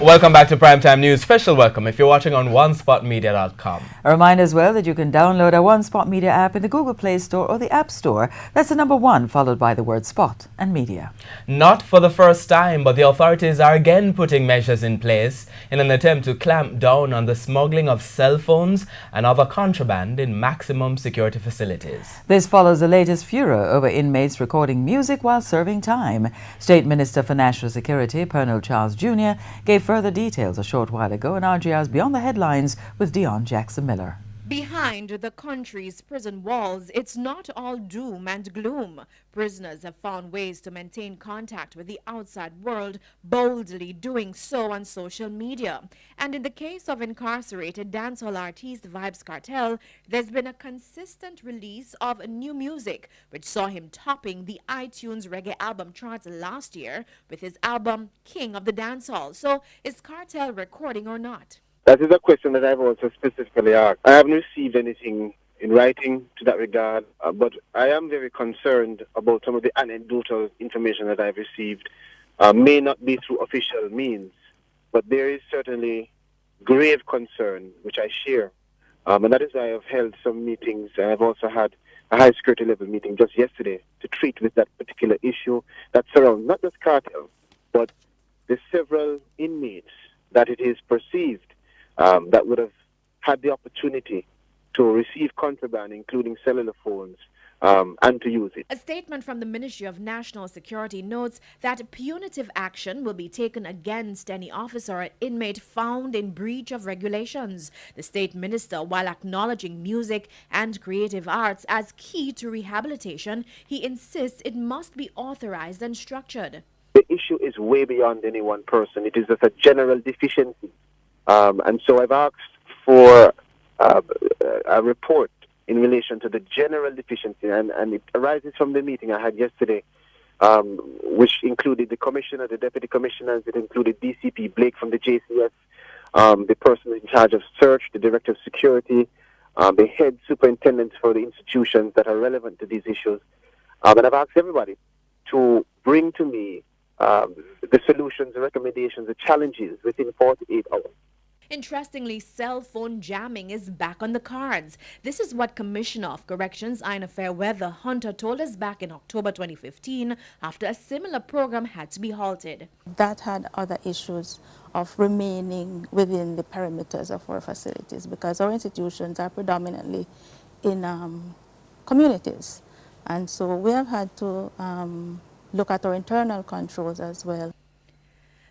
Welcome back to Primetime News. Special welcome if you're watching on onespotmedia.com. A reminder as well that you can download our One Spot Media app in the Google Play Store or the App Store. That's the number 1 followed by the word Spot and Media. Not for the first time, but the authorities are again putting measures in place in an attempt to clamp down on the smuggling of cell phones and other contraband in maximum security facilities. This follows the latest furor over inmates recording music while serving time. State Minister for National Security, Colonel Charles Jr., gave further details a short while ago in RGR's Beyond the Headlines with Dion Jackson-Miller. Behind the country's prison walls, it's not all doom and gloom. Prisoners have found ways to maintain contact with the outside world, boldly doing so on social media. And in the case of incarcerated dancehall artist Vybz Kartel, there's been a consistent release of new music, which saw him topping the iTunes reggae album charts last year with his album King of the Dancehall. So is Kartel recording or not? That is a question that I've also specifically asked. I haven't received anything in writing to that regard, but I am very concerned about some of the anecdotal information that I've received. May not be through official means, but there is certainly grave concern, which I share. And that is why I've held some meetings. I've also had a high security level meeting just yesterday to treat with that particular issue that surrounds not just Kartel, but the several inmates that it is perceived that would have had the opportunity to receive contraband, including cellular phones, and to use it. A statement from the Ministry of National Security notes that punitive action will be taken against any officer or inmate found in breach of regulations. The state minister, while acknowledging music and creative arts as key to rehabilitation, he insists it must be authorized and structured. The issue is way beyond any one person. It is just a general deficiency. And so I've asked for a report in relation to the general deficiency, and it arises from the meeting I had yesterday, which included the commissioner, the deputy commissioners, it included DCP Blake from the JCS, the person in charge of search, the director of security, the head superintendents for the institutions that are relevant to these issues. And I've asked everybody to bring to me the solutions, the recommendations, the challenges within 48 hours. Interestingly, cell phone jamming is back on the cards. This is what Commissioner of Corrections Ina Fairweather Hunter told us back in October 2015 after a similar program had to be halted. That had other issues of remaining within the perimeters of our facilities because our institutions are predominantly in communities. And so we have had to look at our internal controls as well.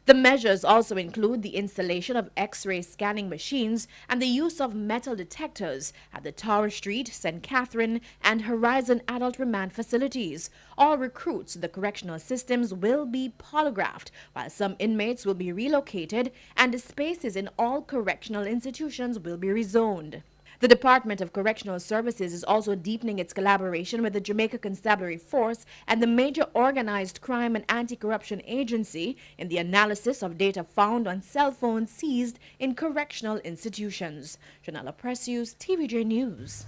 The measures also include the installation of X-ray scanning machines and the use of metal detectors at the Tower Street, St. Catherine, and Horizon Adult Remand facilities. All recruits to the correctional systems will be polygraphed, while some inmates will be relocated and the spaces in all correctional institutions will be rezoned. The Department of Correctional Services is also deepening its collaboration with the Jamaica Constabulary Force and the major organized crime and anti-corruption agency in the analysis of data found on cell phones seized in correctional institutions. Janella Precious, TVJ News.